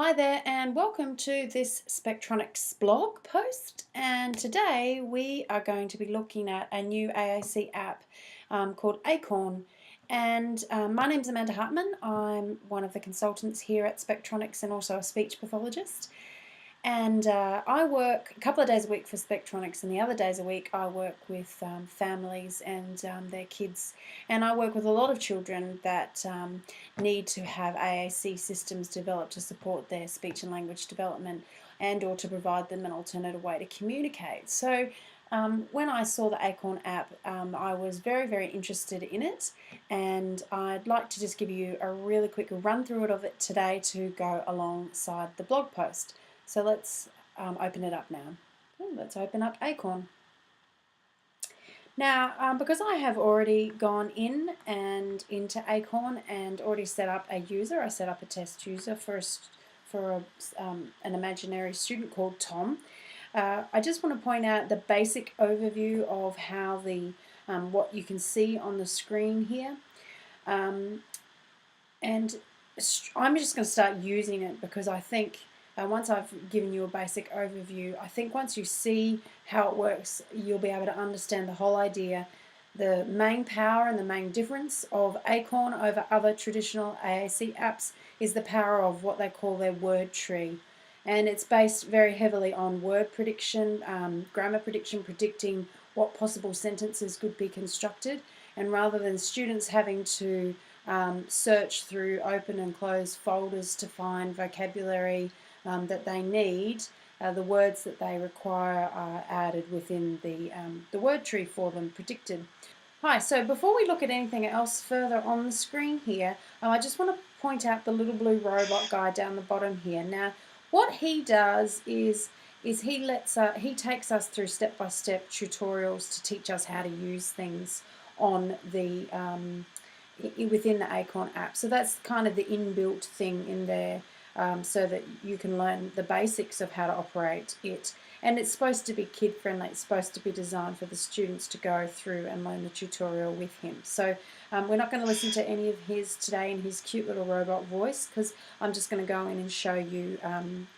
Hi there and welcome to this Spectronics blog post, and today we are going to be looking at a new AAC app called Acorn. And my name's Amanda Hartman. I'm one of the consultants here at Spectronics and also a speech pathologist. And I work a couple of days a week for Spectronics, and the other days a week I work with families and their kids. And I work with a lot of children that need to have AAC systems developed to support their speech and language development and or to provide them an alternative way to communicate. So when I saw the Acorn app, I was very, very interested in it, and I'd like to just give you a really quick run through of it today to go alongside the blog post. So let's open it up now. Let's open up Acorn. Now, because I have already gone in and into Acorn and already set up a user, I set up a test user for an imaginary student called Tom. I just want to point out the basic overview of how what you can see on the screen here. And I'm just going to start using it because I think once I've given you a basic overview, I think once you see how it works, you'll be able to understand the whole idea. The main power and the main difference of Acorn over other traditional AAC apps is the power of what they call their word tree. And it's based very heavily on word prediction, grammar prediction, predicting what possible sentences could be constructed. And rather than students having to search through open and close folders to find vocabulary that they need, the words that they require are added within the word tree for them, predicted. Hi, so before we look at anything else further on the screen here, I just want to point out the little blue robot guy down the bottom here. Now, what he does is he takes us through step-by-step tutorials to teach us how to use things on the within the Acorn app. So that's kind of the inbuilt thing in there. So that you can learn the basics of how to operate it. And it's supposed to be kid friendly, it's supposed to be designed for the students to go through and learn the tutorial with him. So we're not going to listen to any of his today in his cute little robot voice, because I'm just going to go in and show you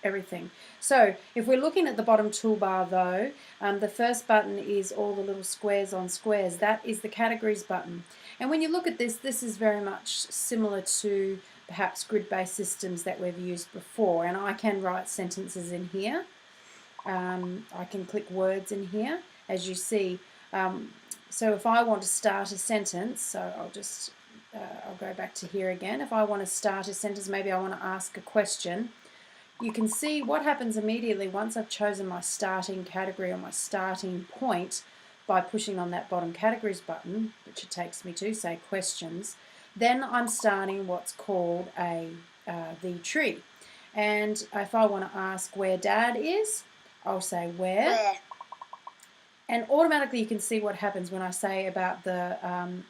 everything. So if we're looking at the bottom toolbar though, the first button is all the little squares on squares. That is the categories button. And when you look at this, this is very much similar to perhaps grid-based systems that we've used before, and I can write sentences in here. I can click words in here, as you see. So if I want to start a sentence, so I'll go back to here again. If I want to start a sentence, maybe I want to ask a question, you can see what happens immediately once I've chosen my starting category or my starting point by pushing on that bottom categories button, which it takes me to, say, questions. Then I'm starting what's called the tree. And if I want to ask where Dad is, I'll say where. And automatically you can see what happens when I say about the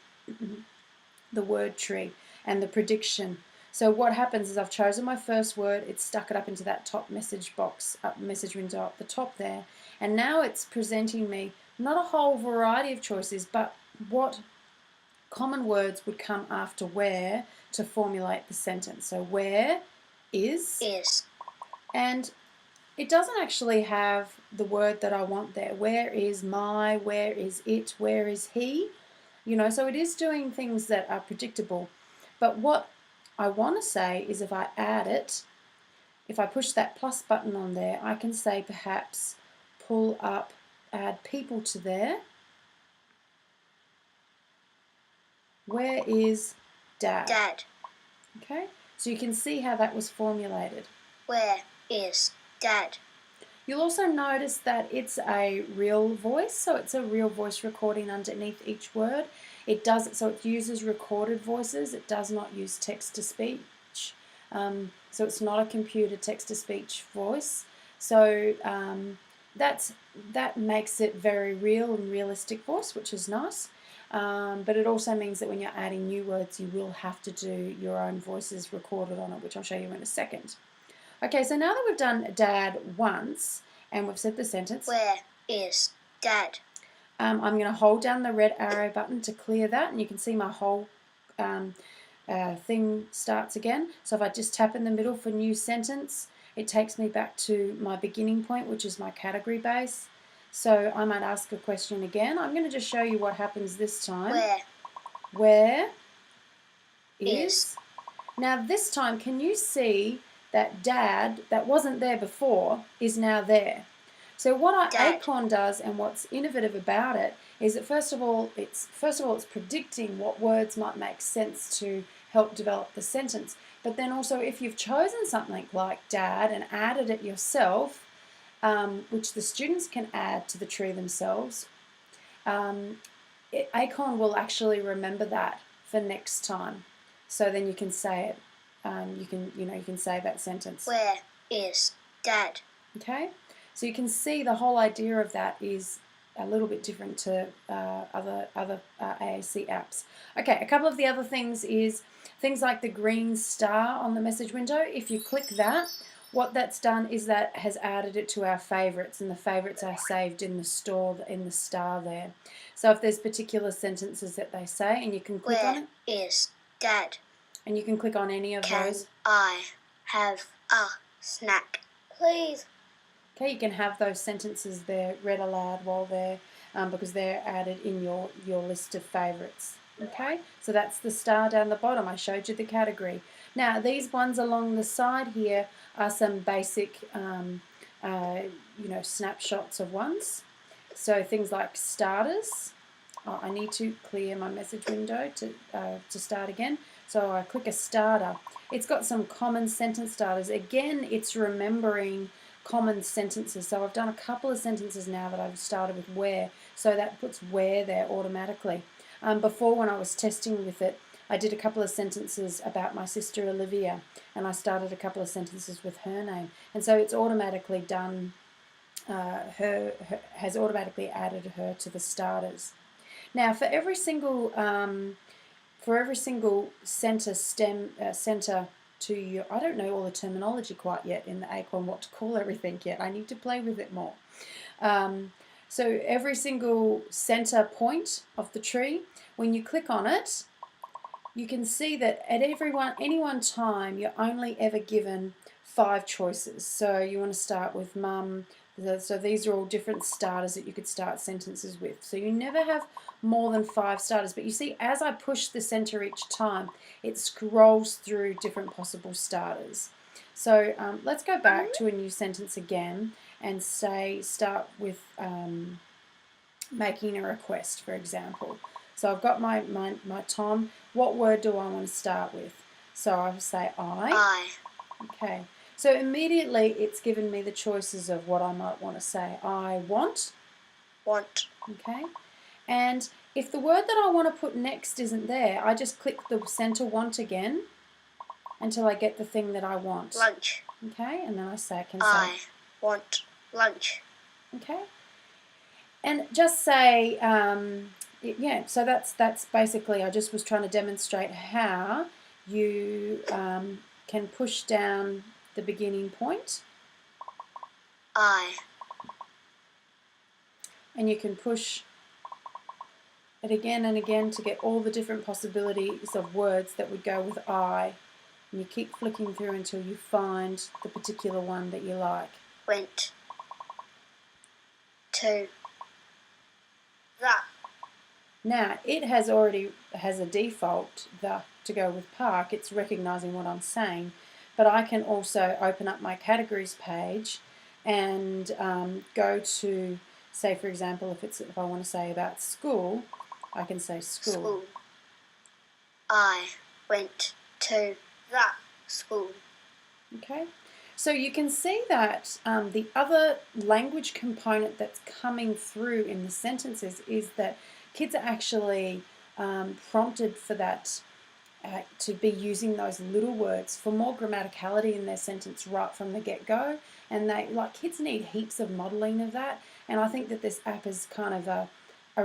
word tree and the prediction. So what happens is I've chosen my first word, it's stuck it up into that top message box, message window at the top there. And now it's presenting me not a whole variety of choices, but what common words would come after where to formulate the sentence. So where is. And it doesn't actually have the word that I want there. Where is my, where is it, where is he? You know, so it is doing things that are predictable. But what I want to say is if I add it, if I push that plus button on there, I can say perhaps pull up, add people to there. Where is Dad? Dad. Okay, so you can see how that was formulated. Where is Dad? You'll also notice that it's a real voice, so it's a real voice recording underneath each word. So it uses recorded voices. It does not use text-to-speech. So it's not a computer text-to-speech voice. So that makes it very real and realistic voice, which is nice. But it also means that when you're adding new words, you will have to do your own voices recorded on it, which I'll show you in a second. Okay, so now that we've done Dad once and we've said the sentence, where is Dad? I'm going to hold down the red arrow button to clear that, and you can see my whole thing starts again. So if I just tap in the middle for new sentence, it takes me back to my beginning point, which is my category base. So I might ask a question again. I'm going to just show you what happens this time. Where is. Now this time, can you see that Dad, that wasn't there before, is now there? So what our Acorn does, and what's innovative about it, is that first of all it's predicting what words might make sense to help develop the sentence. But then also, if you've chosen something like Dad and added it yourself, which the students can add to the tree themselves, Acorn will actually remember that for next time. So then you can say it. You can say that sentence. Where is Dad? Okay. So you can see the whole idea of that is a little bit different to other AAC apps. Okay, a couple of the other things is things like the green star on the message window. If you click that, what that's done is that has added it to our favorites, and the favorites are saved in the store, in the star there. So if there's particular sentences that they say, and you can click on it. Where is Dad? And you can click on any of those. Can I have a snack, please? Okay, you can have those sentences there read aloud while they're, because they're added in your list of favourites. Okay, so that's the star down the bottom. I showed you the category. Now, these ones along the side here are some basic, snapshots of ones. So things like starters. Oh, I need to clear my message window to start again. So I click a starter. It's got some common sentence starters. Again, it's remembering common sentences. So I've done a couple of sentences now that I've started with where. So that puts where there automatically. Before, when I was testing with it, I did a couple of sentences about my sister Olivia, and I started a couple of sentences with her name. And so it's automatically done, has automatically added her to the starters. Now, for every single center to you, I don't know all the terminology quite yet in the Acorn, what to call everything yet. I need to play with it more. So every single center point of the tree, when you click on it, you can see that at any one time, you're only ever given 5 choices. So you want to start with Mum. So these are all different starters that you could start sentences with. So you never have more than 5 starters. But you see, as I push the center each time, it scrolls through different possible starters. So let's go back to a new sentence again and start with making a request, for example. So I've got my Tom. What word do I want to start with? So I'll say I. Okay. So immediately it's given me the choices of what I might want to say. I want. Want. Okay. And if the word that I want to put next isn't there, I just click the center want again until I get the thing that I want. Lunch. Okay. And then I want lunch. Okay. And just say, so that's basically, I just was trying to demonstrate how you can push down the beginning point. And you can push it again and again to get all the different possibilities of words that would go with I. And you keep flicking through until you find the particular one that you like. Went to the. Now, it has a default to go with park. It's recognizing what I'm saying. But I can also open up my categories page and go to, say, for example, if I want to say about school, I can say school. I went to the school. Okay. So you can see that the other language component that's coming through in the sentences is that kids are actually prompted for that to be using those little words for more grammaticality in their sentence right from the get-go. And kids need heaps of modelling of that. And I think that this app is kind of a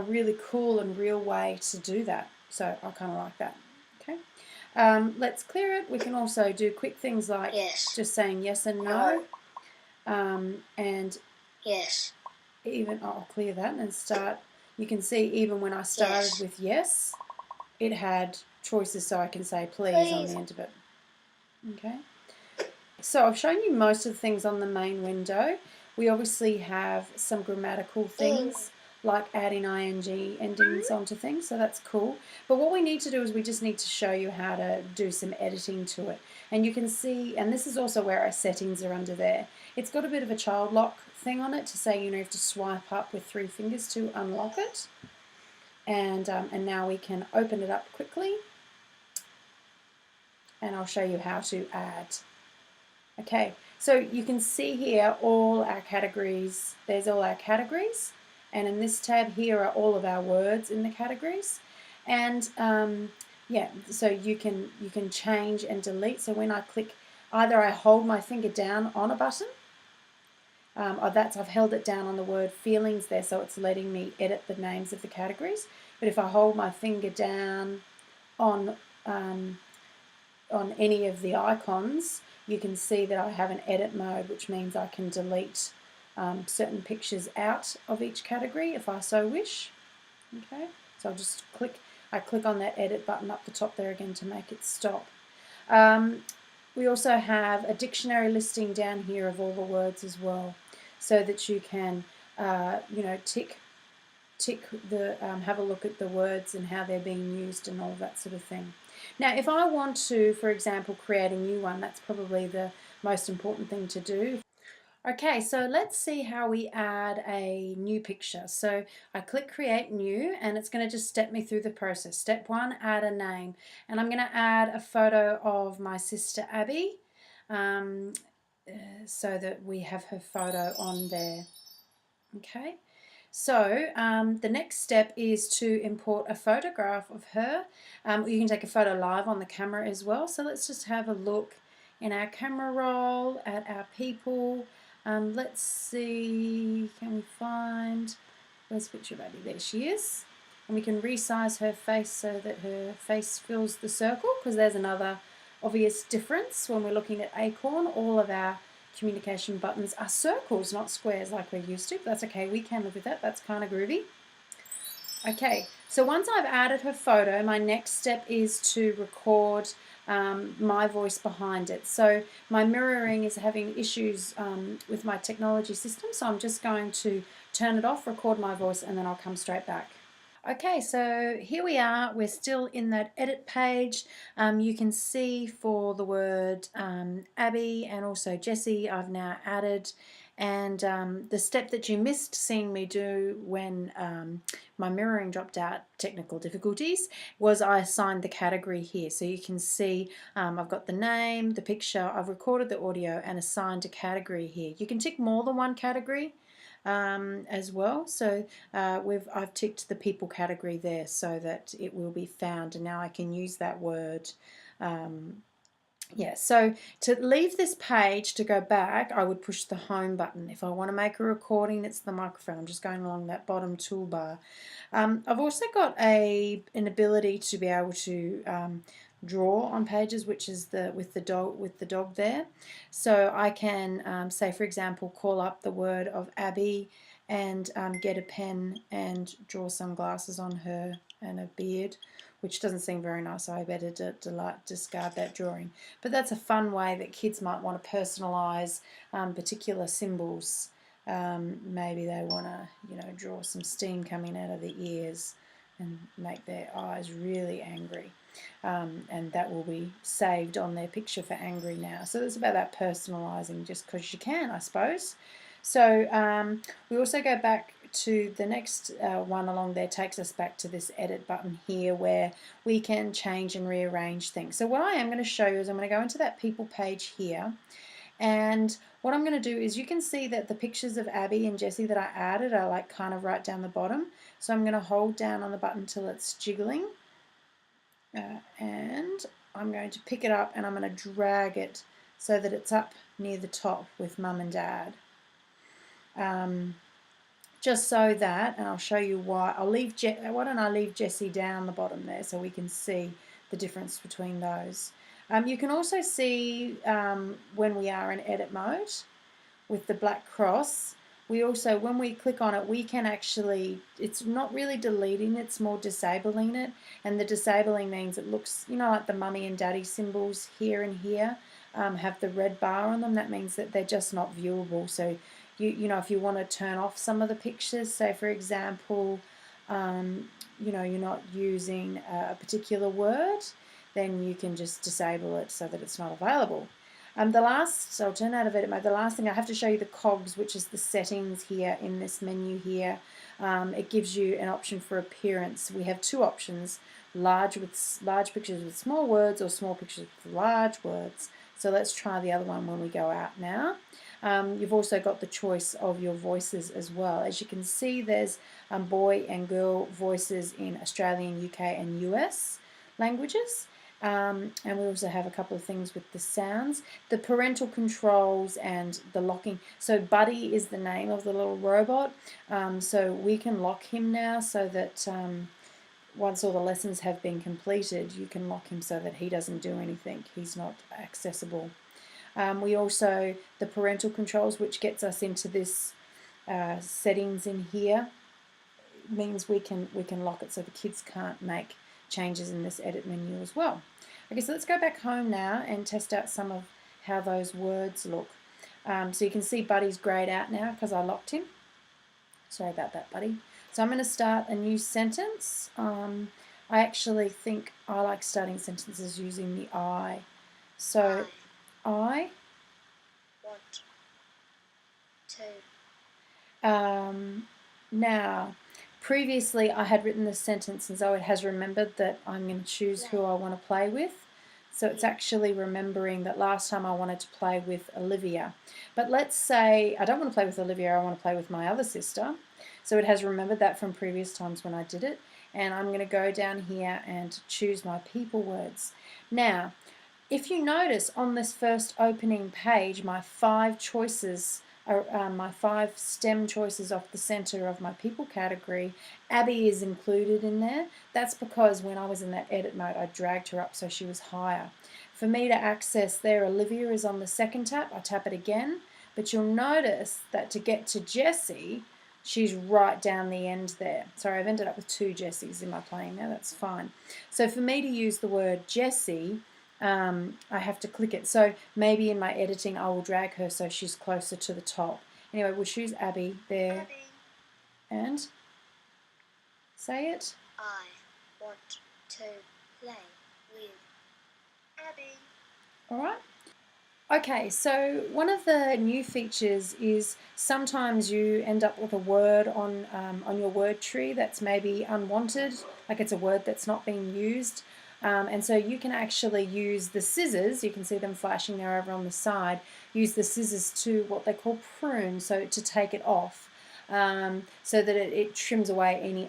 really cool and real way to do that. So I kind of like that. Okay. Let's clear it. We can also do quick things like just saying yes and no. And yes. Even I'll clear that and start. You can see even when I started with yes, it had choices so I can say please on Please. the end of it. Okay. So I've shown you most of the things on the main window. We obviously have some grammatical things like adding ing endings onto things, so that's cool. But what we need to do is we just need to show you how to do some editing to it. And you can see, and this is also where our settings are under there. It's got a bit of a child lock thing on it to say, you know, you have to swipe up with 3 fingers to unlock it. And now we can open it up quickly. And I'll show you how to add. Okay, so you can see here all our categories. There's all our categories, and in this tab here are all of our words in the categories. And yeah, so you can change and delete. So when I click, either I hold my finger down on a button, or I've held it down on the word feelings there, so it's letting me edit the names of the categories. But if I hold my finger down on any of the icons, you can see that I have an edit mode, which means I can delete certain pictures out of each category if I so wish. Okay, so I'll just click on that edit button up the top there again to make it stop. We also have a dictionary listing down here of all the words as well, so that you can you know, have a look at the words and how they're being used and all that sort of thing. Now, if I want to, for example, create a new one, that's probably the most important thing to do. Okay, so let's see how we add a new picture. So I click create new, and it's going to just step me through the process. Step 1, add a name, and I'm going to add a photo of my sister Abby, so that we have her photo on there. Okay. So the next step is to import a photograph of her. You can take a photo live on the camera as well. So let's just have a look in our camera roll at our people. Let's see, can we find, where's the picture of Abby? There she is. And we can resize her face so that her face fills the circle, because there's another obvious difference when we're looking at Acorn. All of our communication buttons are circles, not squares like we're used to, but that's okay, we can live with that, that's kind of groovy. Okay, so once I've added her photo, my next step is to record my voice behind it. So my mirroring is having issues with my technology system, so I'm just going to turn it off, record my voice, and then I'll come straight back. Okay, so here we are. We're still in that edit page. You can see for the word Abby and also Jessie, I've now added. And the step that you missed seeing me do when my mirroring dropped out, technical difficulties, was I assigned the category here. So you can see I've got the name, the picture, I've recorded the audio and assigned a category here. You can tick more than one category as well. So I've ticked the people category there so that it will be found, and now I can use that word. Yeah, so to leave this page, to go back, I would push the home button. If I want to make a recording, it's the microphone. I'm just going along that bottom toolbar. I've also got an ability to be able to draw on pages, which is with the dog there. So I can say, for example, call up the word of Abby and get a pen and draw some glasses on her and a beard, which doesn't seem very nice, so I better discard that drawing. But that's a fun way that kids might want to personalise particular symbols. Maybe they want to, draw some steam coming out of the ears and make their eyes really angry. And that will be saved on their picture for angry now. So it's about that personalising just because you can, I suppose. So we also go back to the next one along there, takes us back to this edit button here where we can change and rearrange things. So what I am going to show you is I'm going to go into that people page here, and what I'm going to do is you can see that the pictures of Abby and Jessie that I added are like kind of right down the bottom. So I'm going to hold down on the button till it's jiggling, and I'm going to pick it up and I'm going to drag it so that it's up near the top with Mum and Dad. Just so that, and I'll show you why. Why don't I leave Jessie down the bottom there so we can see the difference between those. You can also see when we are in edit mode with the black cross, we also, when we click on it, we can actually, it's not really deleting, it's more disabling it. And the disabling means it looks, you know, like the mummy and daddy symbols here and here have the red bar on them. That means that they're just not viewable. So you know, if you want to turn off some of the pictures, say for example, you know, you're not using a particular word, then you can just disable it so that it's not available. So I'll turn out of edit mode. The last thing I have to show you the cogs, which is the settings here in this menu here. It gives you an option for appearance. We have two options: large pictures with small words, or small pictures with large words. So let's try the other one when we go out now. You've also got the choice of your voices as well. As you can see, there's boy and girl voices in Australian, UK and US languages. And we also have a couple of things with the sounds, the parental controls and the locking. So Buddy is the name of the little robot. So we can lock him now so that once all the lessons have been completed, you can lock him so that he doesn't do anything. He's not accessible. We also, the parental controls, which gets us into this settings in here, means we can lock it so the kids can't make changes in this edit menu as well. Okay, so let's go back home now and test out some of how those words look. So you can see Buddy's grayed out now because I locked him. Sorry about that, Buddy. So I'm going to start a new sentence. I actually think I like starting sentences using the I. So I want to. Now, previously I had written this sentence and Zoe has remembered that I'm going to choose who I want to play with. So it's actually remembering that last time I wanted to play with Olivia. But let's say I don't want to play with Olivia, I want to play with my other sister. So it has remembered that from previous times when I did it. And I'm going to go down here and choose my people words. Now, if you notice on this first opening page, my 5 choices are my 5 STEM choices off the center of my people category. Abby is included in there. That's because when I was in that edit mode, I dragged her up so she was higher. For me to access there, Olivia is on the second tap. I tap it again, but you'll notice that to get to Jessie, she's right down the end there. Sorry, I've ended up with 2 Jessies in my playing now. That's fine. So for me to use the word Jessie, I have to click it. So maybe in my editing I will drag her so she's closer to the top. Anyway, we'll choose Abby there. Abby. And say it. I want to play with Abby. Alright. Okay, so one of the new features is sometimes you end up with a word on your word tree that's maybe unwanted, like it's a word that's not being used. And so you can actually use the scissors, you can see them flashing there over on the side, use the scissors to what they call prune, so to take it off, so that it trims away any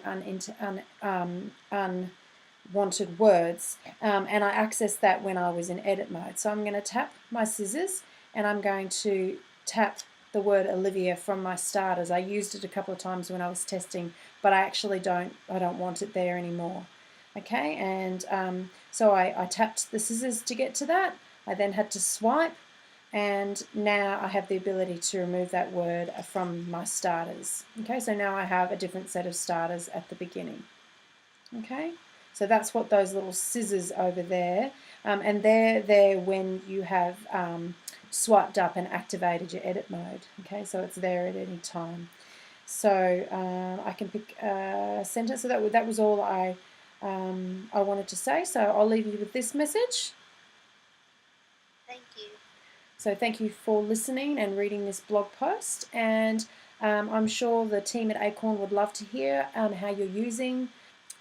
unwanted words. And I accessed that when I was in edit mode. So I'm going to tap my scissors and I'm going to tap the word Olivia from my starters. I used it a couple of times when I was testing, but I actually don't want it there anymore. Okay, and so I tapped the scissors to get to that. I then had to swipe, and now I have the ability to remove that word from my starters. Okay, so now I have a different set of starters at the beginning. Okay, so that's what those little scissors over there, and they're there when you have swiped up and activated your edit mode. Okay, so it's there at any time. So I can pick a sentence. So that was all I wanted to say, so I'll leave you with this message. Thank you. So thank you for listening and reading this blog post, and I'm sure the team at Acorn would love to hear how you're using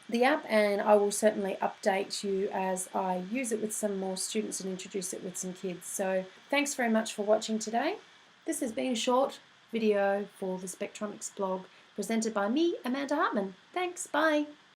the app, and I will certainly update you as I use it with some more students and introduce it with some kids. So thanks very much for watching today. This has been a short video for the Spectronics blog presented by me, Amanda Hartman. Thanks, bye.